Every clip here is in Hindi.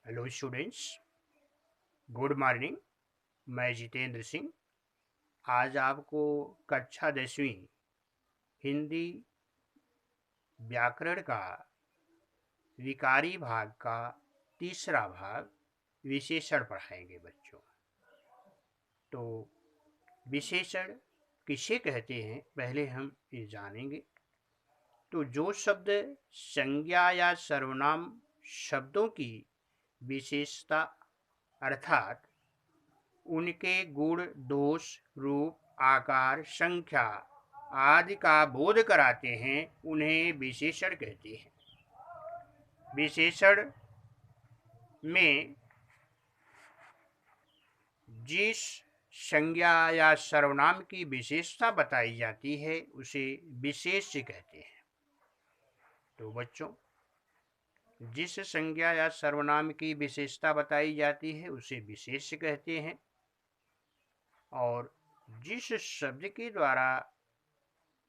Hello students, good morning. मैं जितेंद्र सिंह आज आपको कक्षा 10वीं हिंदी व्याकरण का विकारी भाग का तीसरा भाग विशेषण पढ़ाएंगे बच्चों। तो विशेषण किसे कहते हैं पहले हम ये जानेंगे। तो जो शब्द संज्ञा या सर्वनाम शब्दों की विशेषता अर्थात उनके गुण, दोष, रूप, आकार, संख्या आदि का बोध कराते हैं उन्हें विशेषण कहते हैं। विशेषण में जिस संज्ञा या सर्वनाम की विशेषता बताई जाती है उसे विशेष्य कहते हैं। तो बच्चों, जिस संज्ञा या सर्वनाम की विशेषता बताई जाती है उसे विशेष्य कहते हैं, और जिस शब्द के द्वारा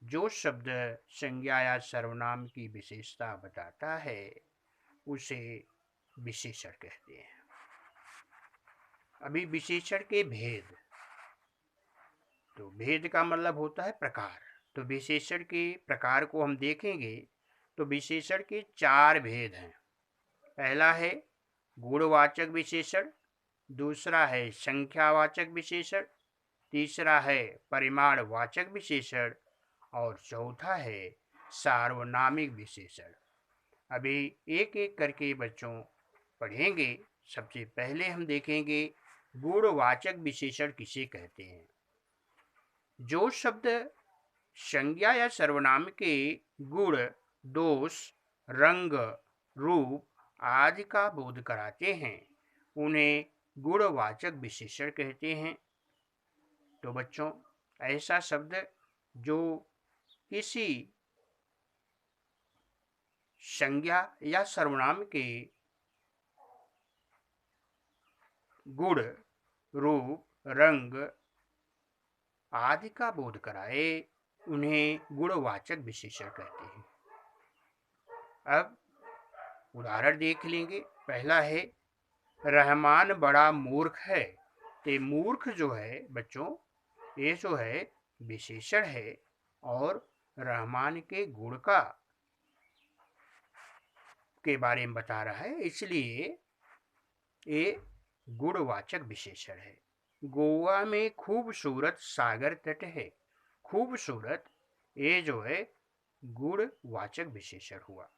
जो शब्द संज्ञा या सर्वनाम की विशेषता बताता है उसे विशेषण कहते हैं। अभी विशेषण के भेद। तो भेद का मतलब होता है प्रकार। तो विशेषण के प्रकार को हम देखेंगे तो विशेषण के 4 भेद हैं। पहला है गुणवाचक विशेषण, दूसरा है संख्यावाचक विशेषण, तीसरा है परिमाणवाचक विशेषण और चौथा है सार्वनामिक विशेषण। अभी एक एक करके बच्चों पढ़ेंगे। सबसे पहले हम देखेंगे गुणवाचक विशेषण किसे कहते हैं। जो शब्द संज्ञा या सर्वनाम के गुण, दोष, रंग, रूप आदि का बोध कराते हैं उन्हें गुणवाचक विशेषण कहते हैं। तो बच्चों, ऐसा शब्द जो किसी संज्ञा या सर्वनाम के गुण, रूप, रंग आदि का बोध कराए उन्हें गुणवाचक विशेषण कहते हैं। अब उदाहरण देख लेंगे। पहला है रहमान बड़ा मूर्ख है। तो मूर्ख जो है बच्चों, ये जो है विशेषण है और रहमान के गुण के बारे में बता रहा है, इसलिए ये गुणवाचक विशेषण है। गोवा में खूबसूरत सागर तट है। खूबसूरत ये जो है गुणवाचक विशेषण हुआ।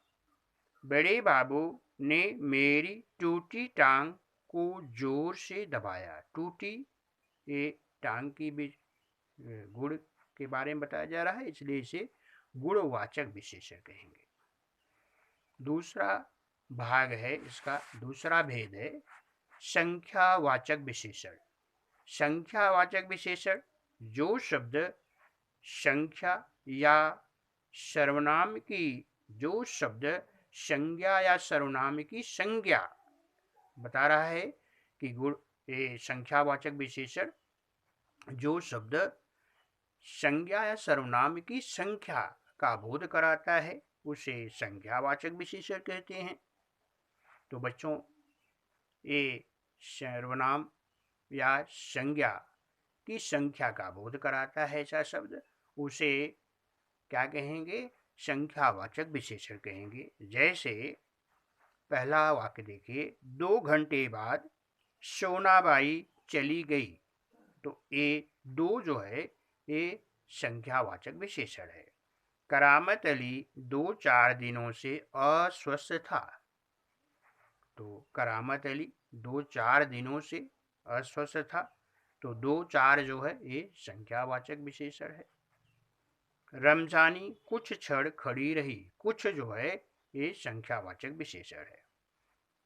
बड़े बाबू ने मेरी टूटी टांग को जोर से दबाया। टूटी ये टांग की भी गुण के बारे में बताया जा रहा है, इसलिए इसे गुणवाचक विशेषण कहेंगे। दूसरा भाग है, इसका दूसरा भेद है संख्यावाचक विशेषण। संख्यावाचक विशेषण जो शब्द संख्या या सर्वनाम की जो शब्द संज्ञा या सर्वनाम की संज्ञा बता रहा है कि गुण ये संख्यावाचक विशेषण जो शब्द संज्ञा या सर्वनाम की संख्या का बोध कराता है उसे संख्यावाचक विशेषण कहते हैं। तो बच्चों, ये सर्वनाम या संज्ञा की संख्या का बोध कराता है ऐसा शब्द, उसे क्या कहेंगे? संख्यावाचक विशेषण कहेंगे। जैसे पहला वाक्य देखिए, 2 घंटे बाद सोनाबाई चली गई। तो ये 2 जो है ये संख्यावाचक विशेषण है। करामत अली 2-4 दिनों से अस्वस्थ था। तो करामत अली 2-4 दिनों से अस्वस्थ था। तो 2-4 जो है ये संख्यावाचक विशेषण है। रमजानी कुछ क्षण खड़ी रही। कुछ जो है ये संख्यावाचक विशेषण है।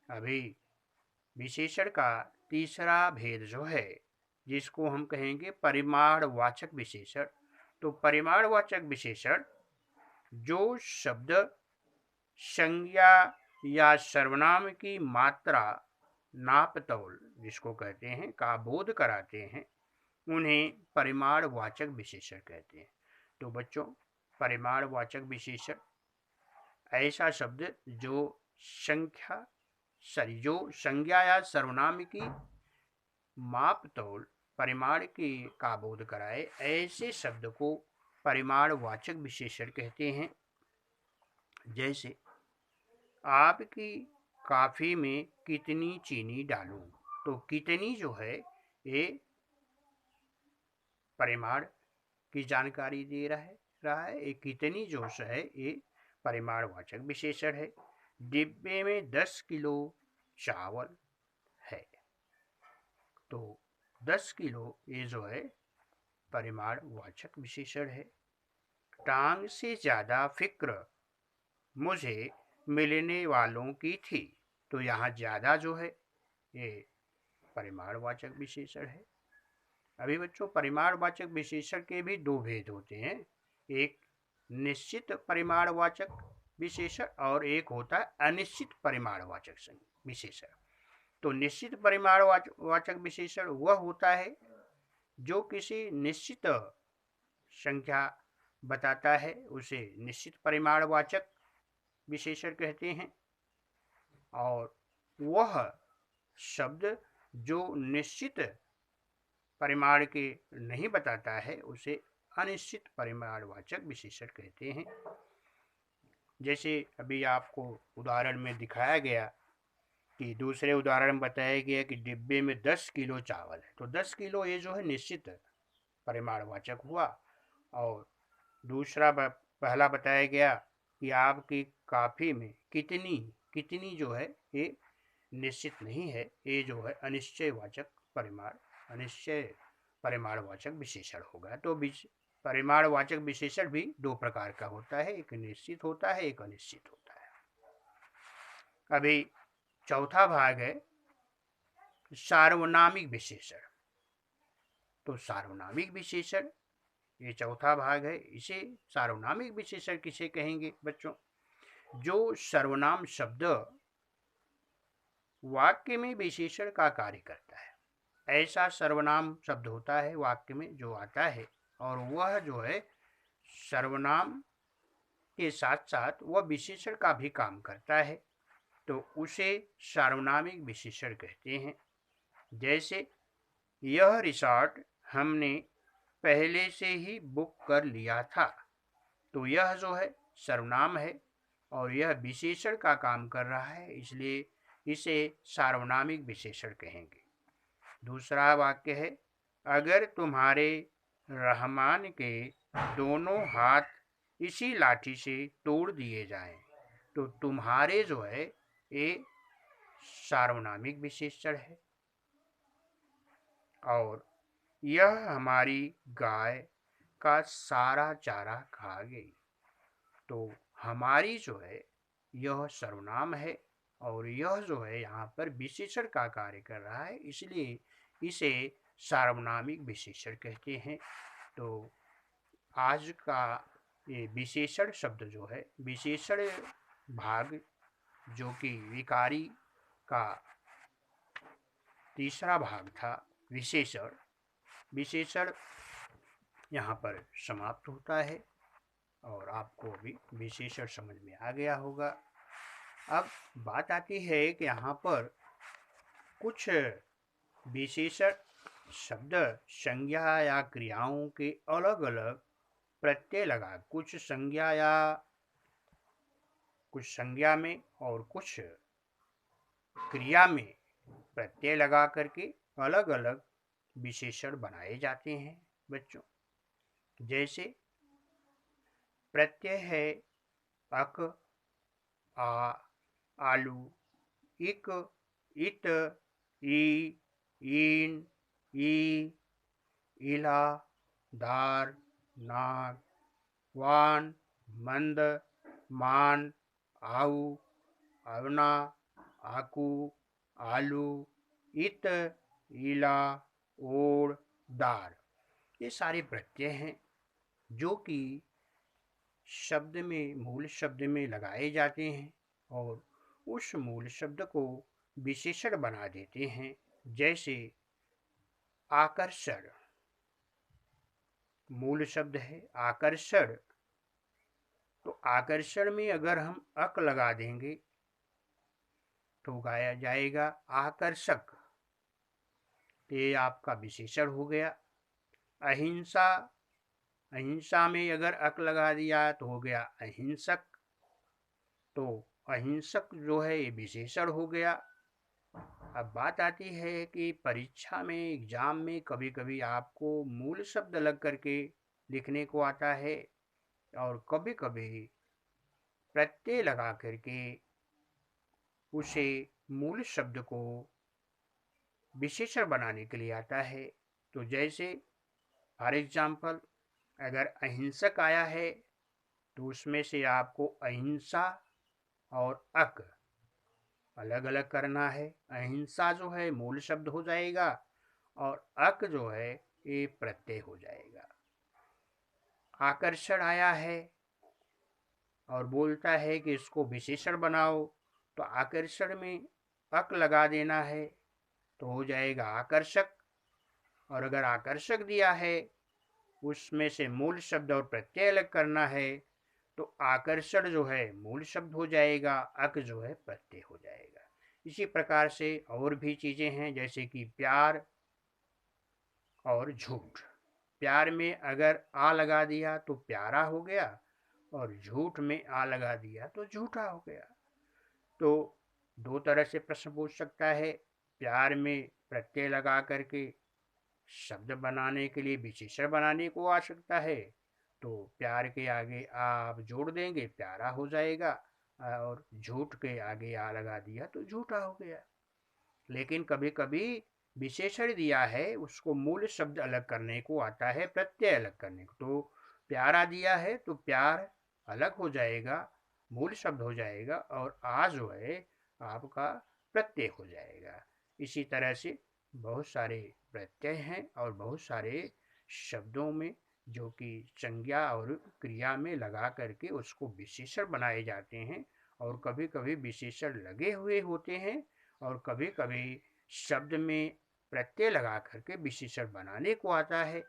अभी विशेषण का तीसरा भेद जो है जिसको हम कहेंगे परिमाणवाचक विशेषण। तो परिमाणवाचक विशेषण जो शब्द संज्ञा या सर्वनाम की मात्रा, नाप तौल जिसको कहते हैं का बोध कराते हैं उन्हें परिमाणवाचक विशेषण कहते हैं। तो बच्चों, परिमाणवाचक विशेषण ऐसा शब्द जो संख्या सॉरी जो संज्ञा या सर्वनाम की माप तोल परिमाण की का बोध कराए, ऐसे शब्द को परिमाणवाचक विशेषण कहते हैं। जैसे आपकी कॉफी में कितनी चीनी डालूं, तो कितनी जो है ये परिमाण की जानकारी दे रहा है। ये कितनी जो है ये परिमाणवाचक विशेषण है। डिब्बे में 10 किलो चावल है, तो 10 किलो ये जो है परिमाणवाचक विशेषण है। टांग से ज्यादा फिक्र मुझे मिलने वालों की थी, तो यहाँ ज्यादा जो है ये परिमाणवाचक विशेषण है। अभी बच्चों परिमाणवाचक विशेषण के भी दो भेद होते हैं, एक निश्चित परिमाणवाचक विशेषण और एक होता है अनिश्चित परिमाणवाचक विशेषण। तो निश्चित परिमाणवाचक विशेषण वह होता है जो किसी निश्चित संख्या बताता है, उसे निश्चित परिमाणवाचक विशेषण कहते हैं। और वह शब्द जो निश्चित परिमाण के नहीं बताता है उसे अनिश्चित परिमाणवाचक विशेषण कहते हैं। जैसे अभी आपको उदाहरण में दिखाया गया कि दूसरे उदाहरण में बताया गया कि डिब्बे में 10 किलो चावल है, तो 10 किलो ये जो है निश्चित परिमाणवाचक हुआ। और दूसरा पहला बताया गया कि आपकी कॉफी में कितनी कितनी जो है ये निश्चित नहीं है, ये जो है अनिश्चयवाचक अनिश्चय परिमाणवाचक विशेषण होगा। तो परिमाणवाचक विशेषण भी दो प्रकार का होता है, एक निश्चित होता है, एक अनिश्चित होता है। अभी चौथा भाग है सार्वनामिक विशेषण। तो सार्वनामिक विशेषण ये चौथा भाग है। इसे सार्वनामिक विशेषण किसे कहेंगे बच्चों? जो सर्वनाम शब्द वाक्य में विशेषण का कार्य करता है, ऐसा सर्वनाम शब्द होता है वाक्य में जो आता है, और वह जो है सर्वनाम के साथ साथ वह विशेषण का भी काम करता है, तो उसे सार्वनामिक विशेषण कहते हैं। जैसे यह रिसॉर्ट हमने पहले से ही बुक कर लिया था, तो यह जो है सर्वनाम है और यह विशेषण का काम कर रहा है, इसलिए इसे सार्वनामिक विशेषण कहेंगे। दूसरा वाक्य है अगर तुम्हारे रहमान के दोनों हाथ इसी लाठी से तोड़ दिए जाएं, तो तुम्हारे जो है ये सार्वनामिक विशेषण है। और यह हमारी गाय का सारा चारा खा गई, तो हमारी जो है यह सर्वनाम है और यह जो है यहाँ पर विशेषण का कार्य कर रहा है, इसलिए इसे सार्वनामिक विशेषण कहते हैं। तो आज का ये विशेषण शब्द जो है विशेषण भाग जो कि विकारी का तीसरा भाग था विशेषण यहाँ पर समाप्त होता है और आपको अभी विशेषण समझ में आ गया होगा। अब बात आती है कि यहाँ पर कुछ विशेषण शब्द संज्ञा या क्रियाओं के अलग अलग प्रत्यय लगा कुछ संज्ञा में और कुछ क्रिया में प्रत्यय लगा करके अलग अलग विशेषण बनाए जाते हैं बच्चों। जैसे प्रत्यय है अक, आ, आलू, इक, इत, ई, ईन, ई, इला, दार, नाग, वान, मंद, मान, आऊ, अवना, आकू, आलू, इत, इला, ओड़, दार, ये सारे प्रत्यय हैं जो कि शब्द में मूल शब्द में लगाए जाते हैं और उस मूल शब्द को विशेषण बना देते हैं। जैसे आकर्षण मूल शब्द है आकर्षण, तो आकर्षण में अगर हम अक लगा देंगे तो गाया जाएगा आकर्षक। ये आपका विशेषण हो गया। अहिंसा, अहिंसा में अगर अक लगा दिया तो हो गया अहिंसक। तो अहिंसक जो है ये विशेषण हो गया। अब बात आती है कि परीक्षा में, एग्जाम में कभी कभी आपको मूल शब्द लग करके लिखने को आता है और कभी कभी प्रत्यय लगा करके उसे, मूल शब्द को विशेषण बनाने के लिए आता है। तो जैसे फॉर एग्जाम्पल, अगर अहिंसक आया है तो उसमें से आपको अहिंसा और अक अलग अलग करना है। अहिंसा जो है मूल शब्द हो जाएगा और अक जो है ये प्रत्यय हो जाएगा। आकर्षण आया है और बोलता है कि इसको विशेषण बनाओ, तो आकर्षण में अक लगा देना है तो हो जाएगा आकर्षक। और अगर आकर्षक दिया है उसमें से मूल शब्द और प्रत्यय अलग करना है तो आकर्षण जो है मूल शब्द हो जाएगा, अक जो है प्रत्यय हो जाएगा। इसी प्रकार से और भी चीज़ें हैं, जैसे कि प्यार और झूठ। प्यार में अगर आ लगा दिया तो प्यारा हो गया और झूठ में आ लगा दिया तो झूठा हो गया। तो दो तरह से प्रश्न पूछ सकता है। प्यार में प्रत्यय लगा करके शब्द बनाने के लिए विशेषण बनाने को आ सकता है, तो प्यार के आगे आ आप जोड़ देंगे, प्यारा हो जाएगा। और झूठ के आगे आ लगा दिया तो झूठा हो गया। लेकिन कभी कभी विशेषण दिया है, उसको मूल शब्द अलग करने को आता है, प्रत्यय अलग करने को। तो प्यारा दिया है तो प्यार अलग हो जाएगा, मूल शब्द हो जाएगा, और आ जो है आपका प्रत्यय हो जाएगा। इसी तरह से बहुत सारे प्रत्यय हैं और बहुत सारे शब्दों में जो कि संज्ञा और क्रिया में लगा करके उसको विशेषण बनाए जाते हैं। और कभी कभी विशेषण लगे हुए होते हैं और कभी कभी शब्द में प्रत्यय लगा करके विशेषण बनाने को आता है।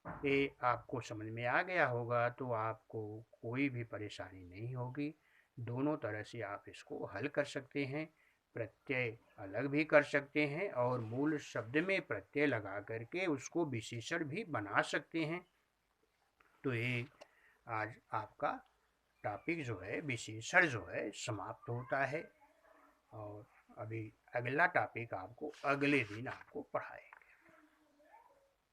ये आपको समझ में आ गया होगा तो आपको कोई भी परेशानी नहीं होगी। दोनों तरह से आप इसको हल कर सकते हैं। प्रत्यय अलग भी कर सकते हैं और मूल शब्द में प्रत्यय लगा करके उसको विशेषण भी बना सकते हैं। तो ये आज आपका टॉपिक जो है विशेषण जो है समाप्त होता है। और अभी अगला टॉपिक आपको अगले दिन आपको पढ़ाएंगे।